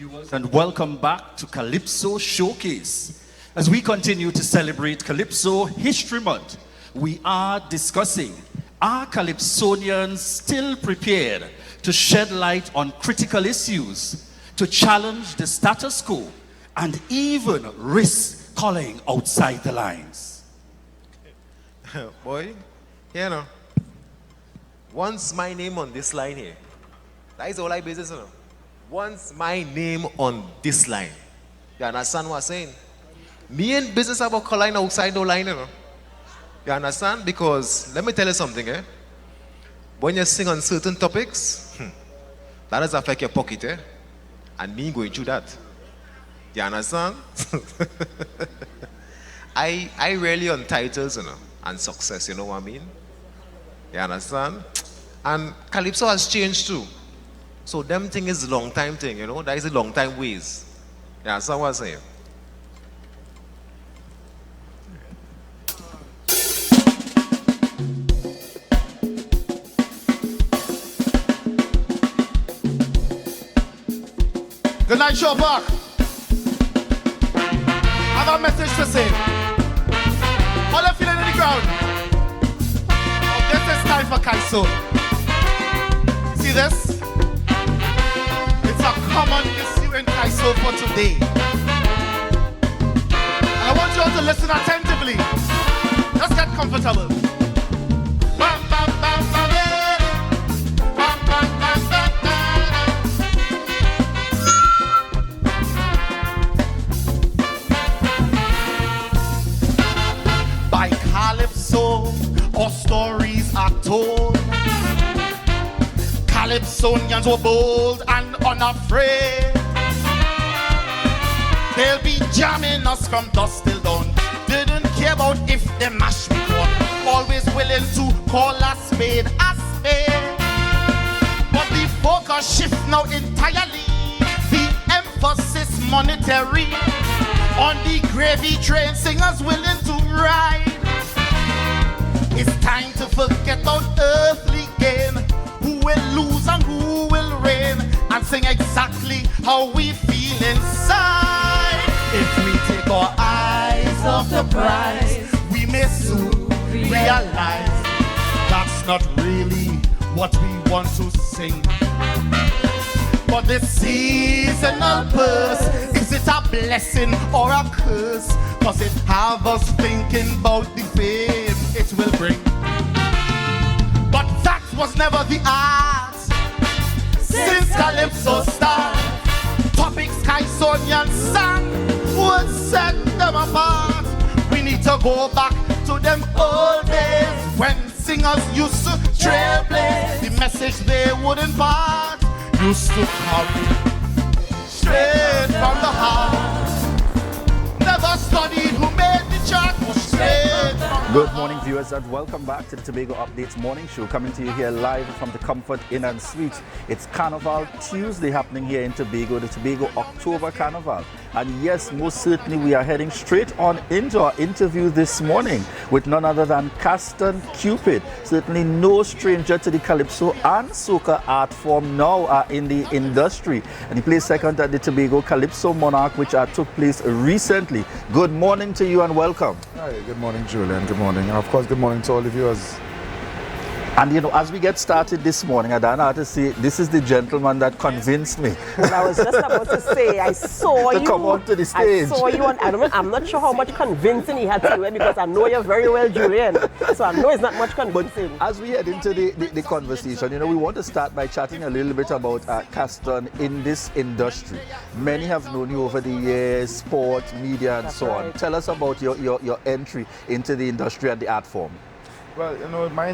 viewers, and welcome back to Calypso Showcase. As we continue to celebrate Calypso History Month, we are discussing, are Calypsonians still prepared to shed light on critical issues, to challenge the status quo, and even risk calling outside the lines? Boy, you know, once my name on this line here, that is all I business, you know. Once my name on this line, you understand what I'm saying? Me and business about calling outside the line, you know. You understand? Because let me tell you something, eh? When you sing on certain topics, that does affect your pocket, eh? And me going through that. You understand? I really on titles, you know, and success, you know what I mean? You understand? And Calypso has changed too. So them thing is a long time thing, you know? That is a long time ways. You understand what I'm saying? Good night, show back. I have a message to say. All the feeling in the ground. Oh, this is time for Calypso. See this? It's a common issue in Calypso for today. And I want you all to listen attentively. Let's get comfortable. Bam, bam, bam, bam, yeah. Bam, bam, bam, bam, bam. By Calypso, our stories are told. Calypsonians were bold and unafraid. They'll be jamming us from dusk till dawn. Didn't care about if they mash me corn. Always willing to call a spade a spade. But the focus shift now entirely. The emphasis monetary. On the gravy train, singers willing to ride. It's time to forget about earthly gain. Who will lose and who will reign, and sing exactly how we feel inside. If we take our eyes off the prize, we may soon realize that's not really what we want to sing. But this seasonal purse, is it a blessing or a curse? Cause it have us thinking about the fame it will bring. But that was never the art. Since Calypso started, topics Calypsonians sang would set them apart. We need to go back to them old days when singers used to trailblaze. The message they would impart used to come straight from the heart. Never studied who made the chart, was straight from Good morning, viewers, and welcome back to the Tobago Updates Morning Show, coming to you here live from the Comfort Inn and Suites. It's Carnival Tuesday happening here in Tobago, the Tobago October Carnival. And yes, most certainly we are heading straight on into our interview this morning with none other than Caston Cupid. Certainly no stranger to the Calypso and soca art form now in the industry. And he plays second at the Tobago Calypso Monarch, which took place recently. Good morning to you and welcome. Hi, good morning, Julian. Good morning. And of course, good morning to all the viewers. And you know, as we get started this morning, Adanna, I have to say, this is the gentleman that convinced me. Well, I was just about to say, I saw you. To come onto the stage. I saw you, and I'm not sure how much convincing he had to do it, because I know you very well, Julian. So I know it's not much convincing. But as we head into the conversation, you know, we want to start by chatting a little bit about Caston in this industry. Many have known you over the years, sport, media, and That's so on. right. Tell us about your entry into the industry and the art form. Well, you know, my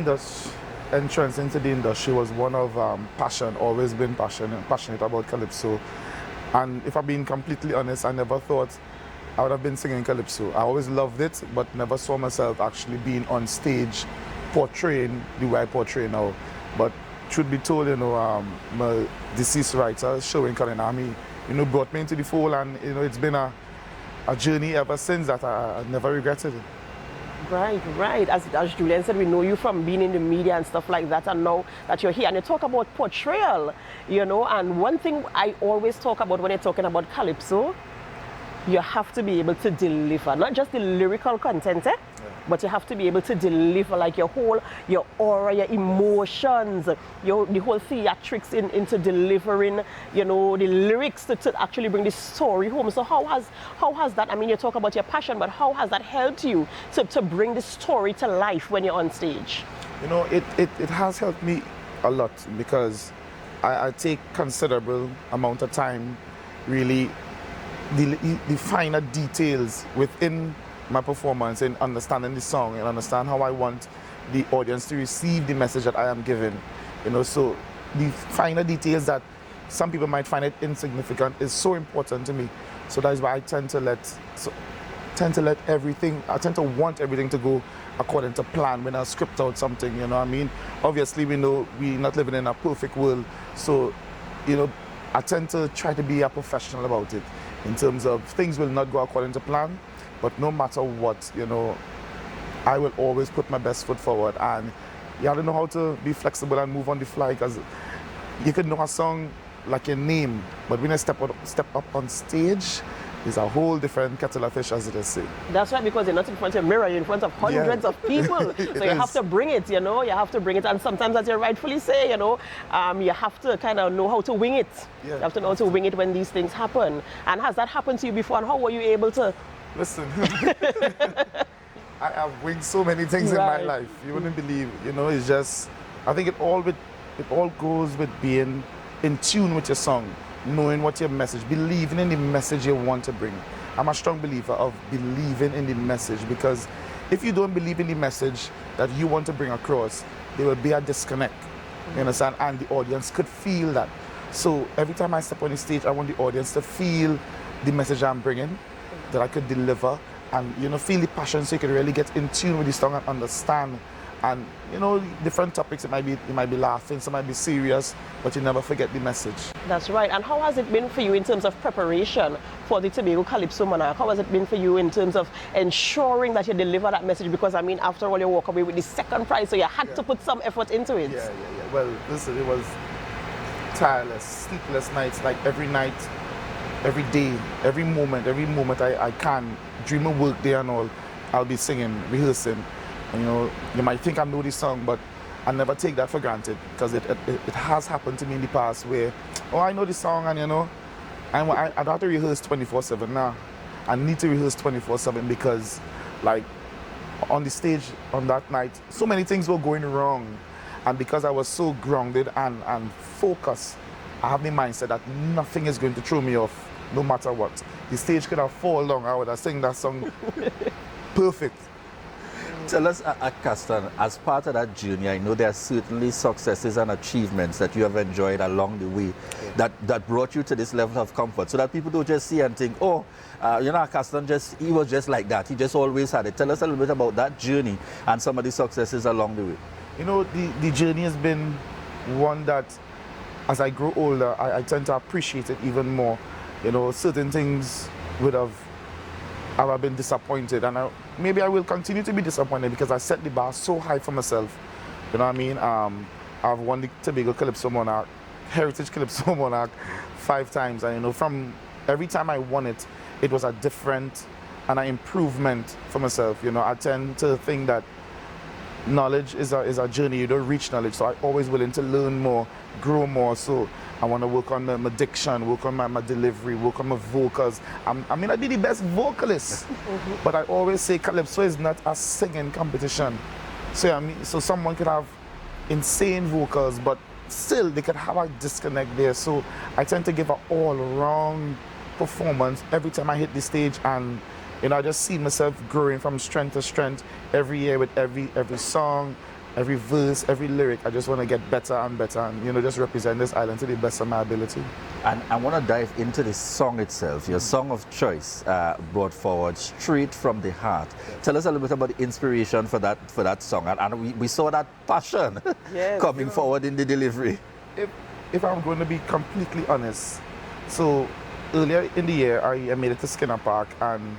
entrance into the industry was one of passion, always been passionate about Calypso. And if I'm being completely honest, I never thought I would have been singing Calypso. I always loved it, but never saw myself actually being on stage, portraying the way I portray now. But truth be told, you know, my deceased writer, Showing Kalinami, you know, brought me into the fold, and you know, it's been a journey ever since that I never regretted it. Right. As Julien said, we know you from being in the media and stuff like that, and now that you're here and you talk about portrayal, you know, and one thing I always talk about when you're talking about Calypso, you have to be able to deliver, not just the lyrical content, but you have to be able to deliver like your aura, your emotions, the whole theatrics into delivering, you know, the lyrics to actually bring the story home. So how has that, I mean, you talk about your passion, but how has that helped you to bring the story to life when you're on stage? You know, it has helped me a lot because I take considerable amount of time really the finer details within my performance and understanding the song and understand how I want the audience to receive the message that I am giving. You know, so the finer details that some people might find it insignificant is so important to me. So that is why I tend to want everything to go according to plan when I script out something, you know what I mean? Obviously we know we're not living in a perfect world, so you know, I tend to try to be a professional about it in terms of things will not go according to plan, but no matter what, you know, I will always put my best foot forward, and you have to know how to be flexible and move on the fly, because you could know a song like your name, but when you step up on stage, it's a whole different kettle of fish, as they say. That's right, because you're not in front of a mirror, you're in front of hundreds of people. So you have to bring it, you know, you have to bring it. And sometimes, as you rightfully say, you know, you have to kind of know how to wing it. Yeah. You have to know how to wing it when these things happen. And has that happened to you before, and how were you able to? Listen, I have winged so many things in my life. You wouldn't believe, you know, it's just, I think it all goes with being in tune with your song, knowing what your message, believing in the message you want to bring. I'm a strong believer of believing in the message, because if you don't believe in the message that you want to bring across, there will be a disconnect, you understand? And the audience could feel that. So every time I step on the stage, I want the audience to feel the message I'm bringing, that I could deliver, and you know, feel the passion, so you can really get in tune with the song and understand. And you know, different topics, you might be laughing, some might be serious, but you never forget the message. That's right. And how has it been for you in terms of preparation for the Tobago Calypso Monarch? How has it been for you in terms of ensuring that you deliver that message? Because I mean, after all, you walk away with the second prize, so you had to put some effort into it. Yeah. Well, listen, it was tireless, sleepless nights, like every night, every day, every moment I can, dream of work day and all, I'll be singing, rehearsing. You know, you might think I know this song, but I never take that for granted, because it has happened to me in the past where, oh, I know this song, and you know, I have to rehearse 24/7 now. I need to rehearse 24/7 because, like, on the stage on that night, so many things were going wrong, and because I was so grounded and focused, I have the mindset that nothing is going to throw me off, no matter what. The stage could have fallen down, I would have sang that song perfect. Tell us, Caston, as part of that journey, I know there are certainly successes and achievements that you have enjoyed along the way that brought you to this level of comfort, so that people don't just see and think, oh, you know, Caston he was just like that. He just always had it. Tell us a little bit about that journey and some of the successes along the way. You know, the journey has been one that, as I grow older, I tend to appreciate it even more. You know, certain things I've been disappointed, and maybe I will continue to be disappointed because I set the bar so high for myself. You know what I mean? I've won the Tobago Calypso Monarch, Heritage Calypso Monarch 5 times, and you know, from every time I won it, it was a different and an improvement for myself. You know, I tend to think that knowledge is a journey. You don't reach knowledge, so I'm always willing to learn more, grow more. So I want to work on my diction, work on my delivery, work on my vocals. I mean, I be the best vocalist, but I always say Calypso is not a singing competition. So I mean, so someone could have insane vocals, but still they could have a disconnect there. So I tend to give an all-round performance every time I hit the stage, and you know, I just see myself growing from strength to strength every year with every song, every verse, every lyric. I just want to get better and better, and you know, just represent this island to the best of my ability. And I want to dive into the song itself, your song of choice, brought forward straight from the heart. Tell us a little bit about the inspiration for that song, and we saw that passion coming forward in the delivery. If I'm going to be completely honest, so earlier in the year I made it to Skinner Park, and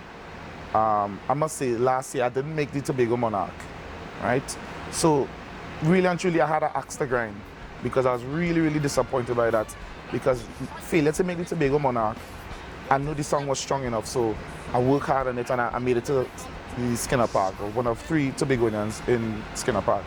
I must say last year I didn't make the Tobago Monarch, right? So really and truly I had an axe to grind because I was really, really disappointed by that because failure to make the Tobago Monarch, I knew the song was strong enough, so I worked hard on it and I made it to the Skinner Park, or one of 3 Tobagonians in Skinner Park.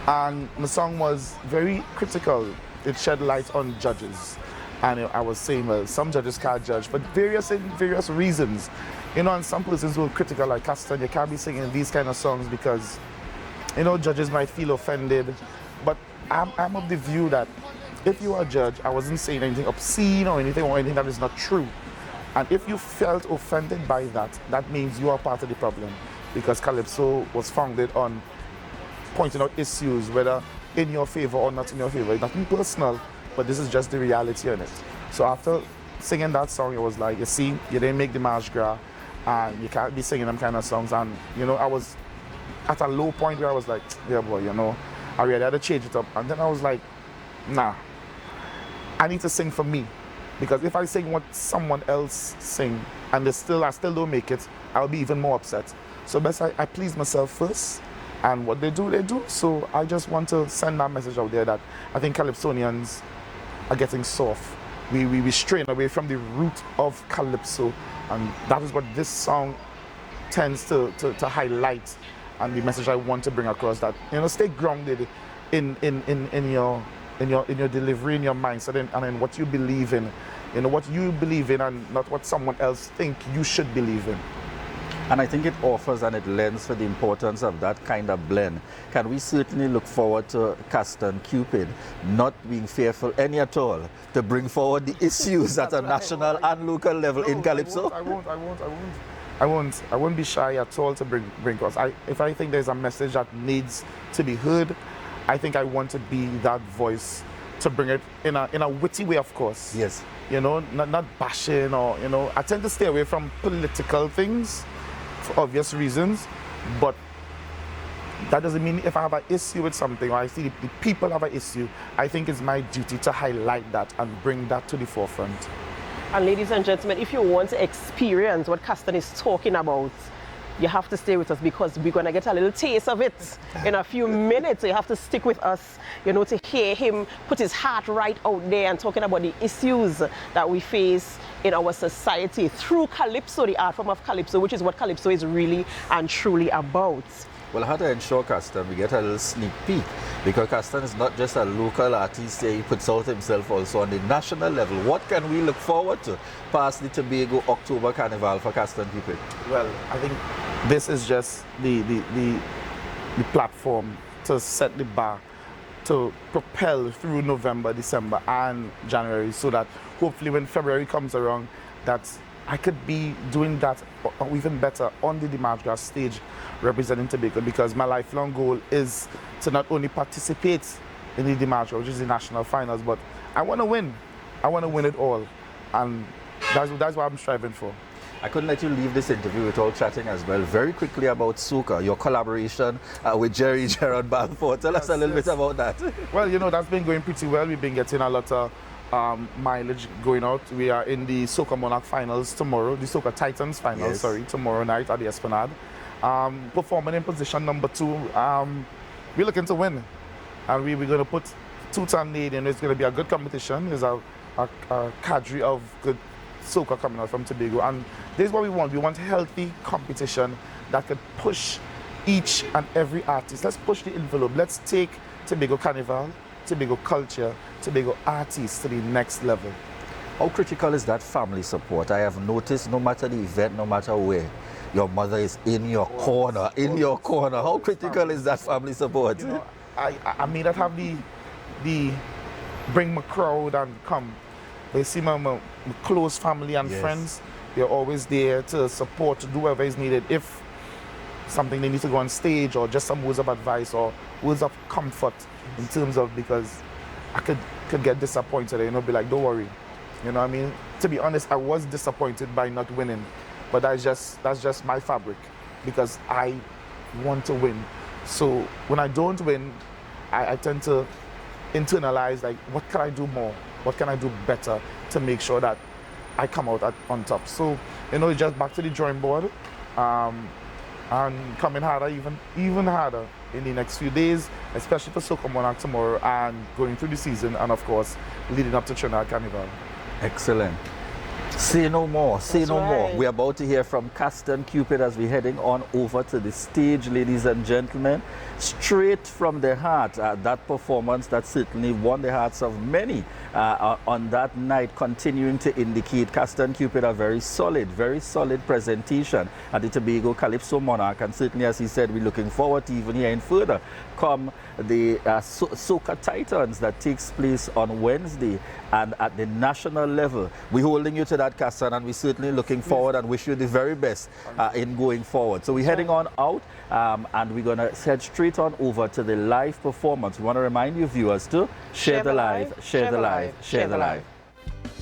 And the song was very critical. It shed light on judges. And I was saying, well, some judges can't judge for various reasons. You know, and some persons were critical, like Caston, you can't be singing these kind of songs because, you know, judges might feel offended. But I'm of the view that if you are a judge, I wasn't saying anything obscene or anything that is not true. And if you felt offended by that, that means you are part of the problem. Because Calypso was founded on pointing out issues, whether in your favor or not in your favor. It's nothing personal, but this is just the reality on it. So after singing that song, it was like, you see, you didn't make the March Gras, and you can't be singing them kind of songs. And, you know, I was at a low point where I was like, yeah, boy, you know, I really had to change it up. And then I was like, nah, I need to sing for me. Because if I sing what someone else sing, and I still don't make it, I'll be even more upset. So best I please myself first, and what they do, they do. So I just want to send that message out there that I think Calypsonians are getting soft. We strain away from the root of Calypso, and that is what this song tends to highlight, and the message I want to bring across, that, you know, stay grounded in your delivery, in your mindset, and in what you believe in. You know, what you believe in and not what someone else think you should believe in. And I think it offers and it lends for the importance of that kind of blend. Can we certainly look forward to Caston Cupid not being fearful any at all to bring forward the issues at a national and local level in Calypso? I won't be shy at all to bring across. If I think there's a message that needs to be heard, I think I want to be that voice to bring it in a witty way, of course. Yes. You know, not bashing, or, you know, I tend to stay away from political things for obvious reasons, but that doesn't mean if I have an issue with something, or I see the people have an issue, I think it's my duty to highlight that and bring that to the forefront. And ladies and gentlemen, if you want to experience what Caston is talking about, you have to stay with us, because we're going to get a little taste of it in a few minutes. So you have to stick with us, you know, to hear him put his heart right out there and talking about the issues that we face in our society through Calypso, the art form of Calypso, which is what Calypso is really and truly about. Well, how to ensure Caston we get a little sneak peek, because Caston is not just a local artist here, he puts out himself also on the national level. What can we look forward to past the Tobago October Carnival for Caston Cupid? Well, I think this is just the platform to set the bar, to propel through November, December and January, so that hopefully when February comes around, that I could be doing that or even better on the March Gras stage representing Tobago, because my lifelong goal is to not only participate in the March Gras, which is the national finals, but I want to win. I want to win it all, and that's what I'm striving for. I couldn't let you leave this interview without chatting as well very quickly about Soca, your collaboration with Gerard Balfour. Tell us a little bit about that. Well, you know, that's been going pretty well. We've been getting a lot of mileage going out. We are in the Soca Monarch finals tomorrow, the Soca Titans finals, yes, sorry, tomorrow night at the Esplanade. Performing in position number 2. We're looking to win, and we're going to put 2-ton lead, and it's going to be a good competition. There's a cadre of good soca coming out from Tobago, and this is what we want. We want healthy competition that could push each and every artist. Let's push the envelope. Let's take Tobago Carnival, Tobago culture, Tobago artists to the next level. How critical is that family support? I have noticed no matter the event, no matter where, your mother is in your corner, in your corner. How critical is that family support? You know, I may not have the bring my crowd and come. They see my close family and friends. They're always there to support, to do whatever is needed. If something they need to go on stage, or just some words of advice or words of comfort, in terms of, because I could get disappointed, you know, be like, don't worry. You know what I mean? To be honest, I was disappointed by not winning, but that's just my fabric, because I want to win. So when I don't win, I tend to internalize, like, what can I do more? What can I do better? to make sure that I come out on top. So, you know, it's just back to the drawing board, and just try to find ways to make sure that I come out on top. And that's what I'm striving for. I couldn't let you leave this interview without chatting as well very quickly about Soca, your collaboration with Gerard Balfour. Tell us a little bit about that. Well, and coming harder, even harder in the next few days, especially for Soca Monarch tomorrow and going through the season, and of course leading up to Trinidad Carnival. Excellent. Say no more, say no more. We're about to hear from Caston Cupid as we're heading on over to the stage, ladies and gentlemen. Straight from the heart, that performance that certainly won the hearts of many on that night, continuing to indicate Caston Cupid a very solid presentation at the Tobago Calypso Monarch. And certainly, as he said, we're looking forward to even hearing further come the Soca Titans that takes place on Wednesday and at the national level. We're holding you to that, Caston, and we're certainly looking forward and wish you the very best in going forward. So we're heading on out and we're going to head straight on over to the live performance. We want to remind you viewers to share the live, share the live, share the live.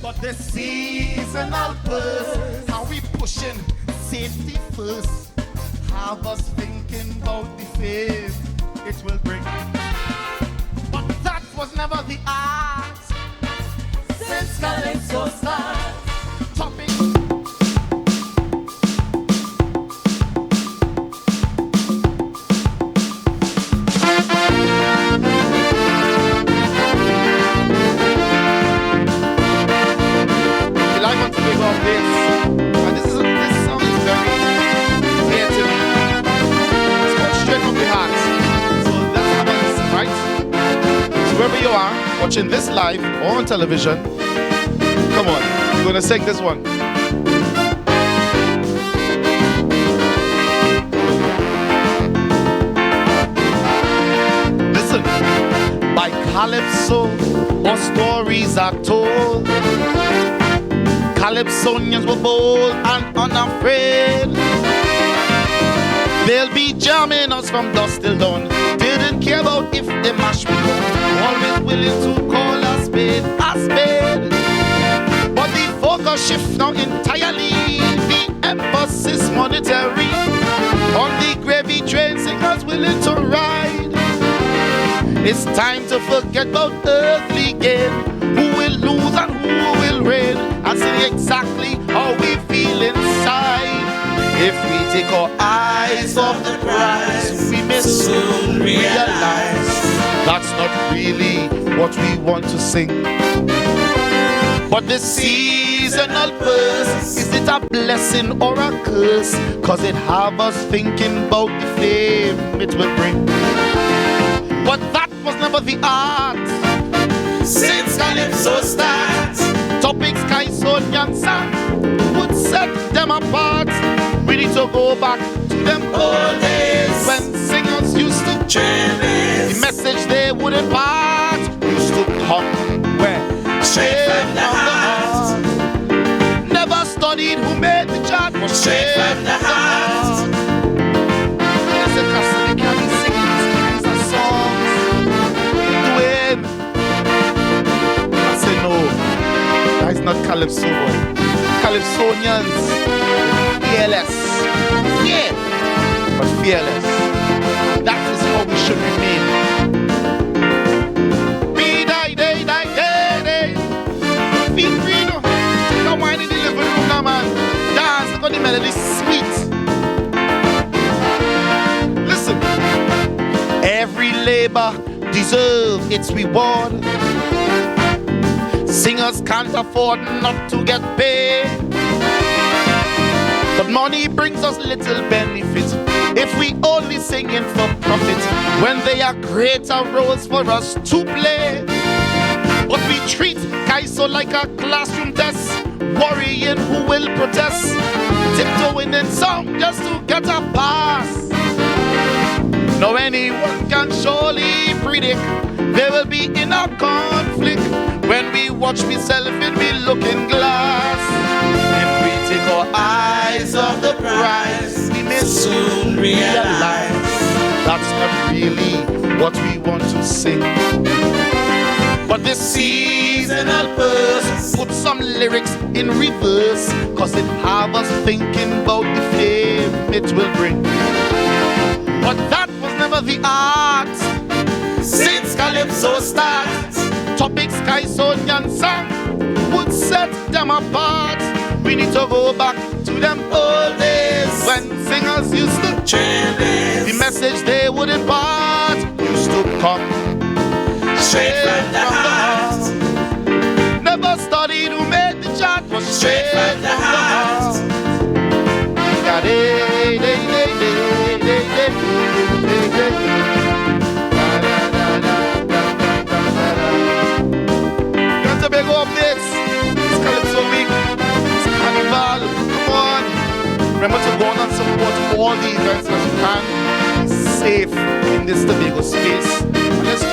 But the seasonal burst, how we pushing safety first, have us thinking about the fame it will bring. But that was never the art since Calypso started. Topic. And this song is very clear to me. It's got straight from the heart. So let's have a listen, right? So wherever you are, watching this live or on television, come on, we're gonna sing this one. Listen, by Calypso, our stories are told. Calypsonians were bold and unafraid. They'll be jamming us from dusk till dawn. Didn't care about if they mash me down. Always willing to call a spade a spade. But the focus shift now entirely. The emphasis monetary. On the gravy train, singers willing to ride. It's time to forget about earthly gain. Who will lose and who will reign? And see exactly how we feel inside. If we take our eyes off the prize, we may soon realize that's not really what we want to sing. But the seasonal burst, is it a blessing or a curse? Cause it have us thinking about the fame it will bring. But that was never the art since Calypso starts. Topics Caston would set them apart. We need to go back to them old days when singers used to cherish the message they would impart. Used to come where straight from the heart. Never studied who made the chart, but straight from the heart. Yes, the Caston can be singing these kinds of songs. Doing. I say no, that is not Calypso boy. Calypsonians, fearless, yeah, but fearless. That is how we should remain. Be die, day, die, day, day. Feel free to come wine in the living room now, man. Dance, look at the melody, sweet. Listen, every labor deserves its reward. Singers can't afford not to get paid. But money brings us little benefit if we only singing for profit, when there are greater roles for us to play. But we treat Kaiso like a classroom test, worrying who will protest, tiptoeing in song just to get a pass. Now anyone can surely predict there will be inner conflict when we watch myself in me looking glass. If we take our eyes off the prize, we may soon realize that's not really what we want to sing. But this seasonal burst put some lyrics in reverse, cause it have us thinking about the fame it will bring. But that was never the art since Calypso starts. Topics Caston would set them apart. We need to go back to them old days when singers used to Trailblaze. the message they would impart used to come Straight from the heart. Never studied who made the chart, was Straight from the heart. Got Tobago updates. It's Calypso week. It's Carnival. Come on. Remember to go on and support all the events that you can. Be safe in this Tobago space. And let's